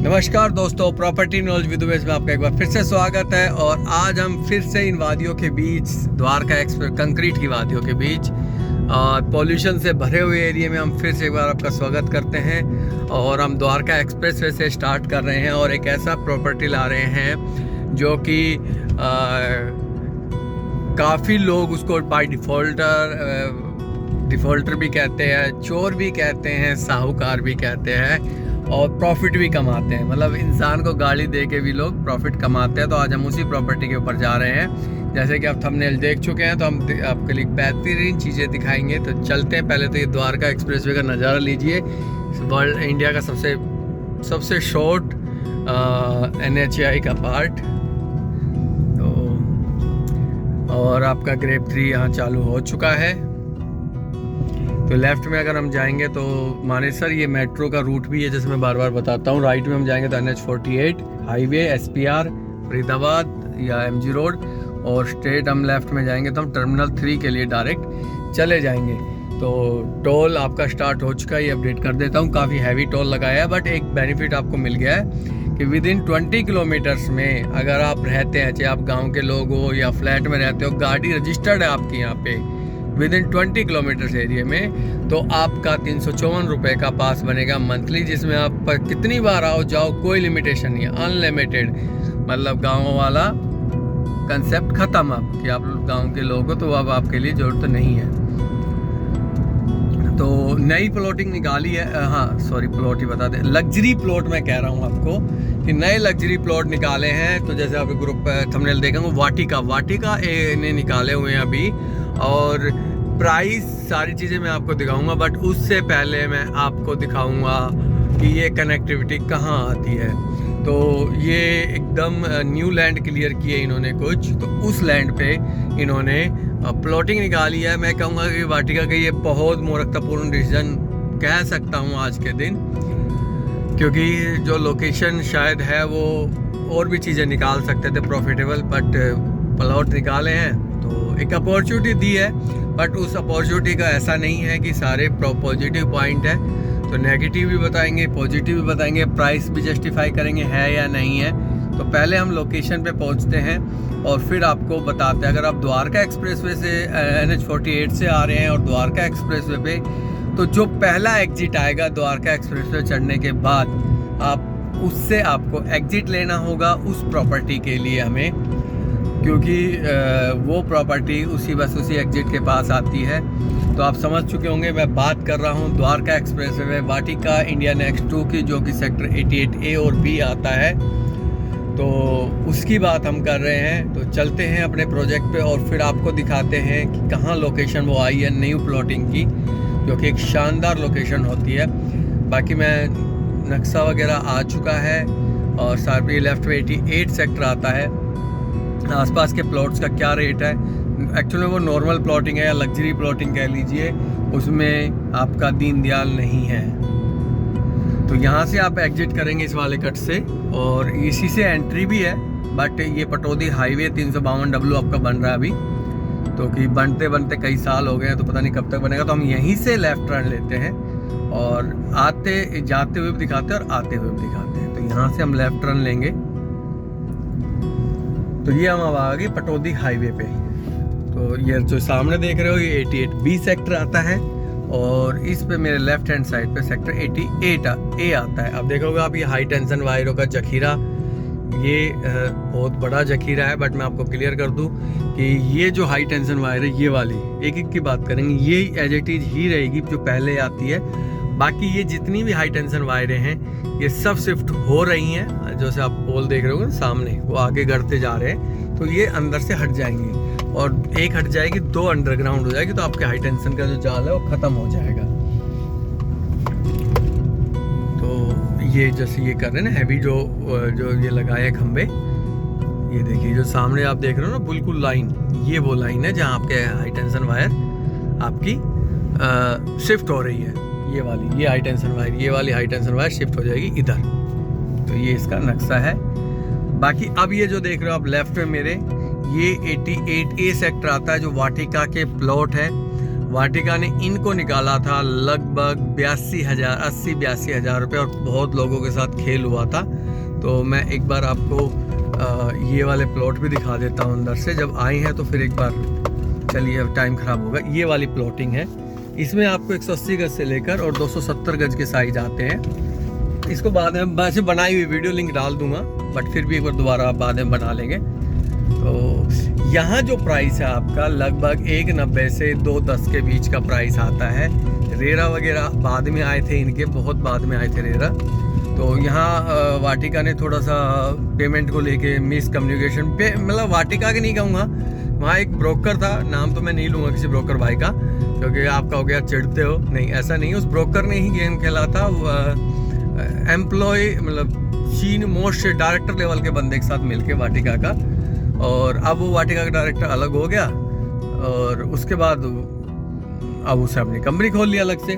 नमस्कार दोस्तों, property knowledge with Umesh में आपका एक बार फिर से स्वागत है। और आज हम फिर से इन वादियों के बीच, द्वारका एक्सप्रेस कंक्रीट की वादियों के बीच पॉल्यूशन से भरे हुए एरिया में हम फिर से एक बार आपका स्वागत करते हैं। और हम द्वारका एक्सप्रेस वे से स्टार्ट कर रहे हैं और एक ऐसा प्रॉपर्टी ला रहे हैं जो कि काफ़ी लोग उसको बाय डिफ़ॉल्टर भी कहते हैं, चोर भी कहते हैं, साहूकार भी कहते हैं और प्रॉफिट भी कमाते हैं। मतलब इंसान को गाली दे के भी लोग प्रॉफिट कमाते हैं। तो आज हम उसी प्रॉपर्टी के ऊपर जा रहे हैं। जैसे कि आप थंबनेल देख चुके हैं, तो हम आपके लिए बेहतरीन चीज़ें दिखाएंगे। तो चलते हैं। पहले तो ये द्वारका एक्सप्रेसवे का नज़ारा लीजिए। वर्ल्ड इंडिया का सबसे शॉर्ट NHAI का पार्ट। तो और आपका ग्रेप 3 यहाँ चालू हो चुका है। तो लेफ़्ट में अगर हम जाएंगे तो मानेसर ये मेट्रो का रूट भी है, जैसे मैं बार बार बताता हूँ। राइट में हम जाएंगे तो NH48 हाईवे, SPR फरीदाबाद या MG रोड। और स्ट्रेट हम लेफ़्ट में जाएंगे तो हम टर्मिनल 3 के लिए डायरेक्ट चले जाएंगे। तो टोल आपका स्टार्ट हो चुका है, ये अपडेट कर देता हूँ। काफ़ी हैवी टोल लगाया है, बट एक बेनिफिट आपको मिल गया है कि विद इन 20 किलोमीटर्स में अगर आप रहते हैं, चाहे आप गाँव के लोग हो या फ्लैट में रहते हो, गाड़ी रजिस्टर्ड है आपकी यहाँ पे विद इन 20 किलोमीटर्स एरिया में, तो आपका 354 रुपये का पास बनेगा मंथली, जिसमें आप पर कितनी बार आओ जाओ कोई लिमिटेशन नहीं है, अनलिमिटेड। मतलब गाँव वाला कंसेप्ट ख़त्म अब कि आप गांव के लोग हो तो अब आपके लिए ज़रूरत नहीं है। तो नई प्लॉटिंग निकाली है, प्लॉट ही बता दें, लग्जरी प्लॉट मैं कह रहा हूँ आपको कि नए लग्जरी प्लॉट निकाले हैं। तो जैसे आप ग्रुप थंबनेल देखेंगे, वाटिका इन्हें निकाले हुए हैं अभी। और प्राइस सारी चीज़ें मैं आपको दिखाऊंगा, बट उससे पहले मैं आपको दिखाऊंगा कि ये कनेक्टिविटी कहाँ आती है। तो ये एकदम न्यू लैंड क्लियर किए इन्होंने कुछ, तो उस लैंड पे इन्होंने प्लॉटिंग निकाली है। मैं कहूँगा कि वाटिका का ये बहुत मूर्खतापूर्ण डिसीजन कह सकता हूँ आज के दिन, क्योंकि जो लोकेशन शायद है वो और भी चीज़ें निकाल सकते थे प्रॉफिटेबल, बट प्लॉट निकाले हैं तो एक अपॉर्चुनिटी दी है। बट उस अपॉर्चुनिटी का ऐसा नहीं है कि सारे पॉजिटिव पॉइंट है। तो नेगेटिव भी बताएंगे, पॉजिटिव भी बताएंगे, प्राइस भी जस्टिफाई करेंगे है या नहीं है। तो पहले हम लोकेशन पे पहुंचते हैं और फिर आपको बताते हैं। अगर आप द्वारका एक्सप्रेसवे से NH48 से आ रहे हैं और द्वारका एक्सप्रेसवे पे, तो जो पहला एग्जिट आएगा द्वारका एक्सप्रेसवे चढ़ने के बाद, आप उससे आपको एग्जिट लेना होगा उस प्रॉपर्टी के लिए हमें, क्योंकि वो प्रॉपर्टी उसी एग्जिट के पास आती है। तो आप समझ चुके होंगे मैं बात कर रहा हूँ द्वारका एक्सप्रेसवे वाटिका इंडिया नेक्स्ट 2 की, जो कि सेक्टर 88A और B आता है। तो उसकी बात हम कर रहे हैं। तो चलते हैं अपने प्रोजेक्ट पे और फिर आपको दिखाते हैं कि कहाँ लोकेशन वो आई है न्यू प्लॉटिंग की, जो कि एक शानदार लोकेशन होती है। बाकी मैं नक्शा वगैरह आ चुका है और साथ ही लेफ्ट में 88 सेक्टर आता है। आसपास के प्लॉट्स का क्या रेट है, एक्चुअली वो नॉर्मल प्लॉटिंग है या लग्जरी प्लॉटिंग कह लीजिए, उसमें आपका दीनदयाल नहीं है। तो यहाँ से आप एग्जिट करेंगे इस वाले कट से, और इसी से एंट्री भी है। बट ये पटौदी हाईवे 352W आपका बन रहा है अभी, तो कि बनते बनते कई साल हो गए हैं, तो पता नहीं कब तक बनेगा। तो हम यहीं से लेफ्ट टर्न लेते हैं और जाते हुए भी दिखाते हैं और आते हुए भी दिखाते हैं। तो यहाँ से हम लेफ्ट टर्न लेंगे। तो ये हम अब आ गए पटौदी हाईवे पे। तो ये जो सामने देख रहे हो ये 88B सेक्टर आता है, और इस पे मेरे लेफ्ट हैंड साइड पे सेक्टर 88A आता है। अब देखोगे आप ये हाई टेंशन वायरों का जखीरा, ये बहुत बड़ा जखीरा है। बट मैं आपको क्लियर कर दूं कि ये जो हाई टेंशन वायर है, ये वाली एक एक की बात करेंगे, ये एज इट इज ही रहेगी जो पहले आती है। बाकी ये जितनी भी हाई टेंशन वायरें हैं ये सब शिफ्ट हो रही हैं। जैसे आप पोल देख रहे हो सामने, वो आगे बढ़ते जा रहे हैं, तो ये अंदर से हट जाएंगी और एक हट जाएगी, 2 अंडरग्राउंड हो जाएगी। तो आपके हाई टेंशन का जो जाल है वो ख़त्म हो जाएगा। तो ये जैसे ये कर रहे हैं ना हैवी, जो ये लगाए खंबे, ये देखिए जो सामने आप देख रहे हो ना बिल्कुल लाइन, ये वो लाइन है जहाँ आपके हाई टेंशन वायर आपकी शिफ्ट हो रही है। ये वाली हाई टेंशन वायर, ये वाली हाई टेंशन वायर शिफ्ट हो जाएगी इधर। तो ये इसका नक्शा है। बाकी अब ये जो देख रहे हो आप लेफ्ट में मेरे, ये 88A सेक्टर आता है, जो वाटिका के प्लॉट है। वाटिका ने इनको निकाला था लगभग 80-82 हज़ार रुपये, और बहुत लोगों के साथ खेल हुआ था। तो मैं एक बार आपको ये वाले प्लॉट भी दिखा देता हूँ अंदर से। जब आए हैं तो फिर एक बार, चलिए अब टाइम ख़राब होगा। ये वाली प्लॉटिंग है, इसमें आपको 180 गज से लेकर और 270 गज के साइज आते हैं। इसको बाद में वैसे बनाई हुई वीडियो लिंक डाल दूंगा, बट फिर भी एक बार दोबारा बाद में बना लेंगे। तो यहाँ जो प्राइस है आपका लगभग 190 से 210 के बीच का प्राइस आता है। रेरा वगैरह बाद में आए थे, इनके बहुत बाद में आए थे रेरा। तो यहाँ वाटिका ने थोड़ा सा पेमेंट को लेके मिसकम्युनिकेशन पे, मतलब वाटिका के नहीं कहूँगा, वहाँ एक ब्रोकर था, नाम तो मैं नहीं लूँगा किसी ब्रोकर भाई का, क्योंकि आपका हो गया चिढ़ते हो, नहीं ऐसा नहीं। उस ब्रोकर ने ही गेम खेला था, एम्प्लॉय मतलब चीन मोस्ट डायरेक्टर लेवल के बंदे के साथ मिलके वाटिका का, और अब वो वाटिका का डायरेक्टर अलग हो गया, और उसके बाद अब उसे अपनी कंपनी खोल लिया अलग से।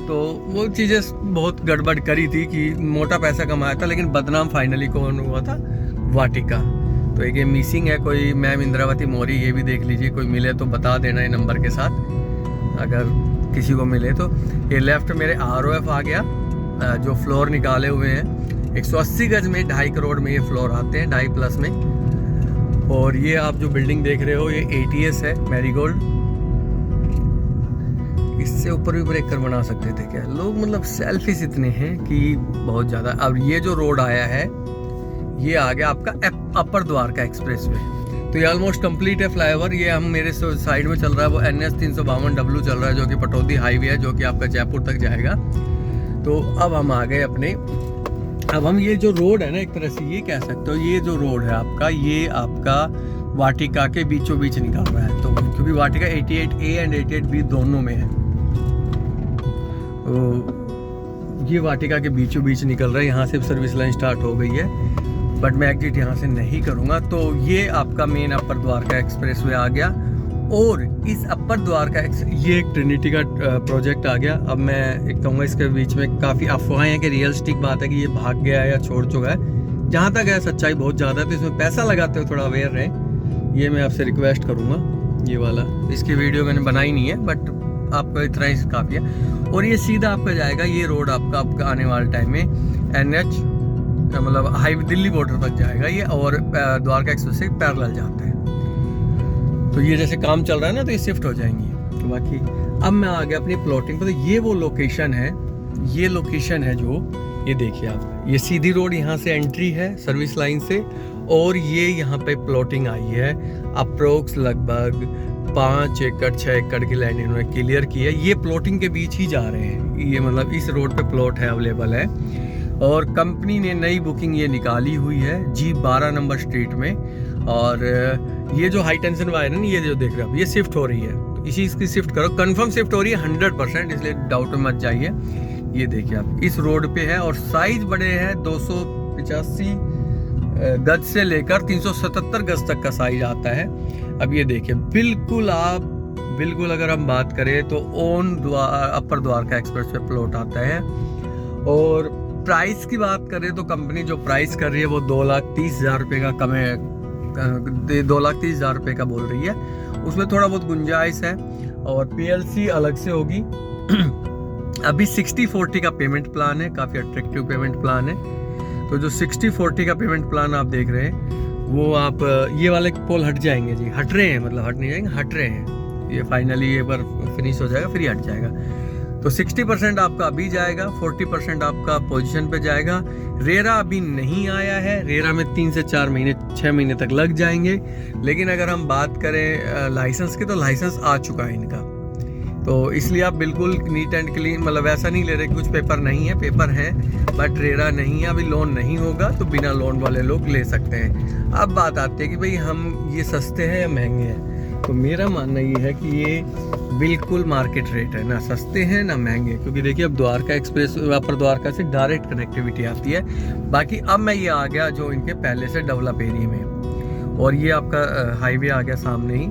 तो वो चीज़ें बहुत गड़बड़ करी थी कि मोटा पैसा कमाया था, लेकिन बदनाम फाइनली कौन हुआ था? वाटिका। तो एक ये मिसिंग है कोई मैम इंद्रावती मौर्य, ये भी देख लीजिए, कोई मिले तो बता देना ये नंबर के साथ, अगर किसी को मिले तो। ये लेफ्ट मेरे ROF आ गया, जो फ्लोर निकाले हुए हैं 180 गज में 2.5 करोड़ में ये फ्लोर आते हैं, 2.5 प्लस में। और ये आप जो बिल्डिंग देख रहे हो ये ATS है, मैरीगोल्ड। इससे ऊपर भी ब्रेकर बना सकते थे क्या लोग, मतलब सेल्फिश इतने हैं कि बहुत ज़्यादा। अब ये जो रोड आया है ये आ गया आपका अपर द्वारका एक्सप्रेसवे। तो ये ऑलमोस्ट कंप्लीट है फ्लाईओवर। ये हम मेरे साइड में चल रहा है वो NS 352W चल रहा है, जो कि पटौदी हाईवे है, जो कि आपका जयपुर तक जाएगा। तो अब हम आ गए अपने, अब हम ये जो रोड है ना, एक तरह से ये कह सकते हो, ये जो रोड है आपका, ये आपका वाटिका के बीचों बीच निकल रहा है। तो क्योंकि वाटिका 88A एंड 88B दोनों में है, तो ये वाटिका के बीचों बीच निकल रहा है। यहाँ से सर्विस लाइन स्टार्ट हो गई है, बट मैं एग्जिट यहाँ से नहीं करूँगा। तो ये आपका मेन अपर द्वारका एक्सप्रेसवे आ गया। और इस अपर द्वारका ये एक ट्रिनिटी का प्रोजेक्ट आ गया। अब मैं एक कहूँगा, इसके बीच में काफ़ी अफवाहें हैं कि रियलिस्टिक बात है कि ये भाग गया है या छोड़ चुका है। जहाँ तक है सच्चाई बहुत ज़्यादा है, तो इसमें पैसा लगाते हो थोड़ा अवेयर रहें, ये मैं आपसे रिक्वेस्ट करूँगा। ये वाला इसकी वीडियो मैंने बनाई नहीं है, बट आपका इतना ही काफ़ी है। और ये सीधा आपका जाएगा, ये रोड आपका आने वाले टाइम में NH मतलब हाईवे दिल्ली बॉर्डर तक जाएगा ये, और द्वारका एक्सप्रेस से पैरेलल जाता है। तो ये जैसे काम चल रहा है ना, तो ये शिफ्ट हो जाएंगी। तो बाकी अब मैं आ गया अपनी प्लॉटिंग पर। तो ये वो लोकेशन है, ये लोकेशन है जो, ये देखिए आप, ये सीधी रोड यहाँ से एंट्री है सर्विस लाइन से, और ये यहाँ पे प्लॉटिंग आई है। अप्रोक्स लगभग 5 एकड़ 6 एकड़ की लैंड इन्होंने क्लियर की है। ये प्लॉटिंग के बीच ही जा रहे हैं, ये मतलब इस रोड पे प्लॉट है, अवेलेबल है। और कंपनी ने नई बुकिंग ये निकाली हुई है G12 नंबर स्ट्रीट में। और ये जो हाई टेंशन वायर है ना, ये जो देख रहे हो आप, ये शिफ्ट हो रही है, तो इसी इसकी शिफ्ट करो, कंफर्म शिफ्ट हो रही है 100%, इसलिए डाउट में मत जाइए। ये देखिए आप, इस रोड पे है, और साइज बड़े हैं, 285 गज से लेकर 377 गज तक का साइज आता है। अब ये देखिए, बिल्कुल अगर हम बात करें तो अपर द्वारका एक्सप्रेस पे प्लॉट आता है। और प्राइस की बात करें तो कंपनी जो प्राइस कर रही है वो 2,30,000 रुपये का कम है, 2,30,000 रुपये का बोल रही है। उसमें थोड़ा बहुत गुंजाइश है, और PLC अलग से होगी। अभी 60-40 का पेमेंट प्लान है, काफ़ी अट्रैक्टिव पेमेंट प्लान है। तो जो 60-40 का पेमेंट प्लान आप देख रहे हैं, वो आप ये वाले पोल हट जाएंगे जी, हट रहे हैं, मतलब हट नहीं जाएंगे, हट रहे हैं। ये फाइनली एक बार फिनिश हो जाएगा, फिर ही हट जाएगा। तो 60% आपका अभी जाएगा, 40% आपका पोजीशन पे जाएगा। रेरा अभी नहीं आया है, रेरा में 3 से 4 महीने 6 महीने तक लग जाएंगे। लेकिन अगर हम बात करें लाइसेंस की, तो लाइसेंस आ चुका है इनका। तो इसलिए आप बिल्कुल नीट एंड क्लीन, मतलब ऐसा नहीं ले रहे कि कुछ पेपर नहीं है, पेपर है, बट रेरा नहीं है, अभी लोन नहीं होगा, तो बिना लोन वाले लोग ले सकते हैं। अब बात आती है कि भाई हम ये सस्ते हैं या महंगे हैं। तो मेरा मानना ये है कि ये बिल्कुल मार्केट रेट है, ना सस्ते हैं ना महंगे। क्योंकि देखिए, अब द्वारका एक्सप्रेस अपर द्वारका से डायरेक्ट कनेक्टिविटी आती है। बाकी अब मैं ये आ गया जो इनके पहले से डेवलप एरिया में, और ये आपका हाईवे आ गया सामने ही।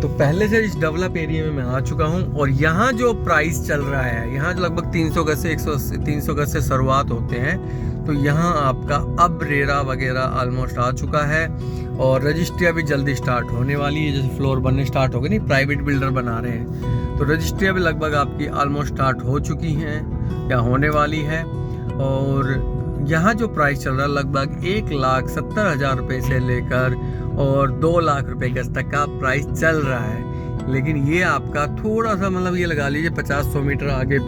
तो पहले से इस डेवलप एरिया में मैं आ चुका हूँ। और यहाँ जो प्राइस चल रहा है, यहाँ लगभग 300 गज से 180 300 गज से शुरुआत होते हैं, तो यहाँ आपका अब रेरा वगैरह ऑलमोस्ट आ चुका है और रजिस्ट्रियाँ भी जल्दी स्टार्ट होने वाली है। जैसे फ्लोर बनने स्टार्ट हो गए, नहीं प्राइवेट बिल्डर बना रहे हैं, तो रजिस्ट्रियाँ भी लगभग आपकी ऑलमोस्ट स्टार्ट हो चुकी हैं या होने वाली है। और यहाँ जो प्राइस चल रहा है लगभग 1,70,000 रुपये से लेकर और 2 लाख रुपए गज तक का प्राइस चल रहा है। लेकिन ये आपका थोड़ा सा मतलब ये लगा लीजिए 50-100 मीटर आगे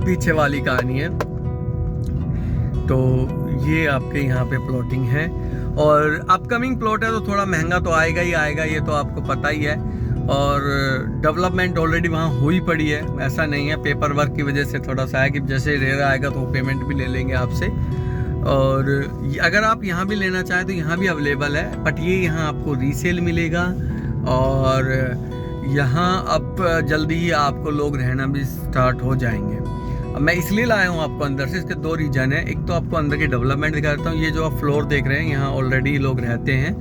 पीछे वाली कहानी है। तो ये आपके यहाँ पे प्लॉटिंग है और अपकमिंग प्लॉट है तो थोड़ा महंगा तो आएगा ही आएगा, ये तो आपको पता ही है। और डेवलपमेंट ऑलरेडी वहाँ हुई पड़ी है, ऐसा नहीं है। पेपर वर्क की वजह से थोड़ा सा है कि जैसे रेरा आएगा तो पेमेंट भी ले लेंगे आपसे। और अगर आप यहाँ भी लेना चाहें तो यहाँ भी अवेलेबल है, बट ये यहाँ आपको रीसेल मिलेगा। और यहाँ अब जल्दी ही आपको लोग रहना भी स्टार्ट हो जाएंगे। अब मैं इसलिए लाया हूँ आपको अंदर से, इसके 2 रीजन है। एक तो आपको अंदर की डेवलपमेंट दिखा देता हूँ। ये जो आप फ्लोर देख रहे हैं यहाँ ऑलरेडी लोग रहते हैं,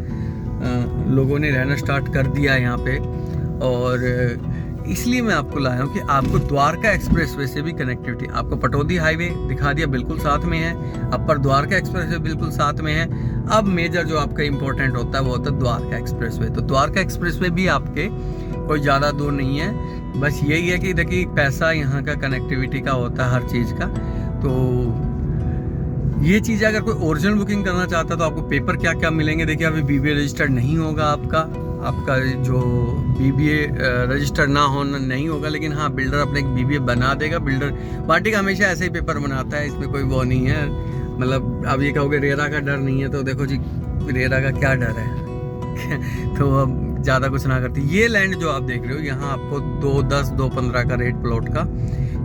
लोगों ने रहना स्टार्ट कर दिया है यहाँ पे। और इसलिए मैं आपको लाया हूँ कि आपको द्वारका एक्सप्रेसवे से भी कनेक्टिविटी, आपको पटौदी हाईवे दिखा दिया बिल्कुल साथ में है, अपर द्वारका एक्सप्रेसवे बिल्कुल साथ में है। अब मेजर जो आपका इंपॉर्टेंट होता है वो होता है द्वारका एक्सप्रेसवे। तो द्वारका एक्सप्रेसवे भी आपके कोई ज़्यादा दूर नहीं है, बस यही है कि देखिए पैसा यहाँ का कनेक्टिविटी का होता है हर चीज़ का। तो ये चीज़ अगर कोई ओरिजिनल बुकिंग करना चाहता है तो आपको पेपर क्या क्या मिलेंगे। देखिए अभी BBA रजिस्टर्ड नहीं होगा आपका जो BBA रजिस्टर्ड ना होना नहीं होगा, लेकिन हाँ बिल्डर अपने एक BBA बना देगा। बिल्डर पार्टी का हमेशा ऐसे ही पेपर बनाता है, इसमें कोई वो नहीं है। मतलब अब ये कहोगे रेरा का डर नहीं है, तो देखो जी रेरा का क्या डर है तो अब ज़्यादा कुछ ना करती। ये लैंड जो आप देख रहे हो यहाँ आपको 210 215 का रेट प्लॉट का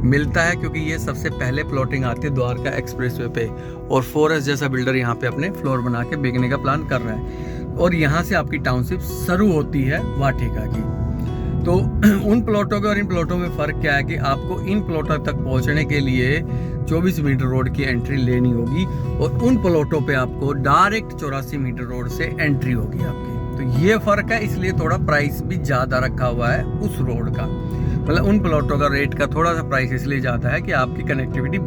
मिलता है, क्योंकि ये सबसे पहले प्लॉटिंग आती है द्वारका एक्सप्रेसवे पे। और फॉरेस्ट जैसा बिल्डर यहाँ पे अपने फ्लोर बना के बिकने का प्लान कर रहा है। और यहाँ से आपकी टाउनशिप शुरू होती है वाटिका की। तो उन प्लॉटों के और इन प्लॉटों में फ़र्क क्या है कि आपको इन प्लॉटों तक पहुँचने के लिए 24 मीटर रोड की एंट्री लेनी होगी और उन प्लॉटों पे आपको डायरेक्ट 84 मीटर रोड से एंट्री होगी आपकी। तो ये फ़र्क है, इसलिए थोड़ा प्राइस भी ज़्यादा रखा हुआ है उस रोड का। मतलब उन प्लॉटों का रेट का थोड़ा सा प्राइस इसलिए ज़्यादा है कि आपकी कनेक्टिविटी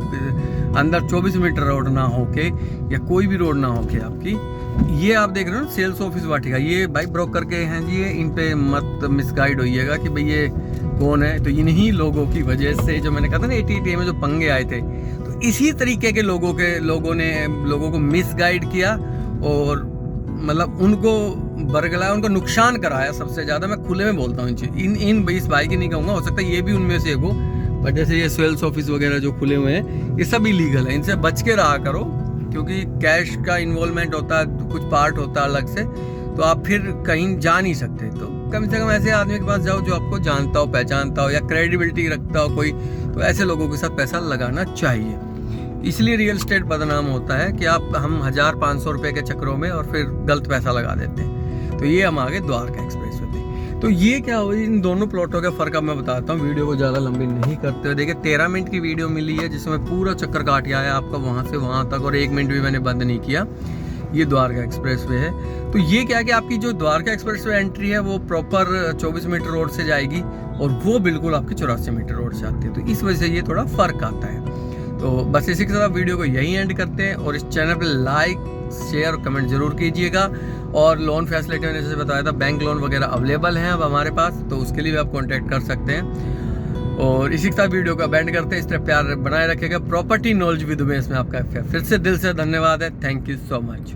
अंदर 24 मीटर रोड ना होके या कोई भी रोड ना होके आपकी। ये आप देख रहे हो सेल्स ऑफिस वाटिका, ये भाई ब्रोकर के हैं जी, ये इन पे मत मिसगाइड होइएगा कि भाई ये कौन है। तो इन्हीं लोगों की वजह से जो मैंने कहा था ना 88 में जो पंगे आए थे, तो इसी तरीके के लोगों ने लोगों को मिसगाइड किया और मतलब उनको बरगलाया, उनको नुकसान कराया सबसे ज़्यादा। मैं खुले में बोलता हूँ इन इस भाई की नहीं कहूँगा, हो सकता है ये भी उनमें से एक हो, बट जैसे ये सेल्स ऑफिस वगैरह जो खुले हुए हैं ये सब इलीगल है, इनसे बच के रहा करो, क्योंकि कैश का इन्वॉल्वमेंट होता है, कुछ पार्ट होता है अलग से, तो आप फिर कहीं जा नहीं सकते। तो कम से कम ऐसे आदमी के पास जाओ जो आपको जानता हो, पहचानता हो या क्रेडिबिलिटी रखता हो कोई, तो ऐसे लोगों के साथ पैसा लगाना चाहिए। इसलिए रियल एस्टेट बदनाम होता है कि हम 1000-500 रुपये के चक्करों में और फिर गलत पैसा लगा देते हैं। तो ये हम आगे द्वारका एक्सप्रेस पे। तो ये क्या हो, इन दोनों प्लॉटों का फ़र्क अब मैं बताता हूँ, वीडियो को ज़्यादा लंबी नहीं करते हुए। देखिए 13 मिनट की वीडियो मिली है जिसमें पूरा चक्कर काट के आया आपका वहाँ से वहाँ तक, और 1 मिनट भी मैंने बंद नहीं किया। ये द्वारका एक्सप्रेसवे है। तो ये क्या है कि आपकी जो द्वारका एक्सप्रेसवे एंट्री है वो प्रॉपर 24 मीटर रोड से जाएगी और वो बिल्कुल आपकी 84 मीटर रोड से आती है। तो इस वजह से ये थोड़ा फ़र्क आता है। तो बस इसी के साथ वीडियो को यहीं एंड करते हैं, और इस चैनल पर लाइक शेयर और कमेंट जरूर कीजिएगा। और लोन फैसिलिटी मैंने जैसे बताया था, बैंक लोन वगैरह अवेलेबल हैं अब हमारे पास, तो उसके लिए भी आप कांटेक्ट कर सकते हैं। और इसी के साथ वीडियो को बैंड करते हैं। इस तरह प्यार बनाए रखेगा। प्रॉपर्टी नॉलेज विद उमेश में आपका फिर से दिल से धन्यवाद है। Thank you so much.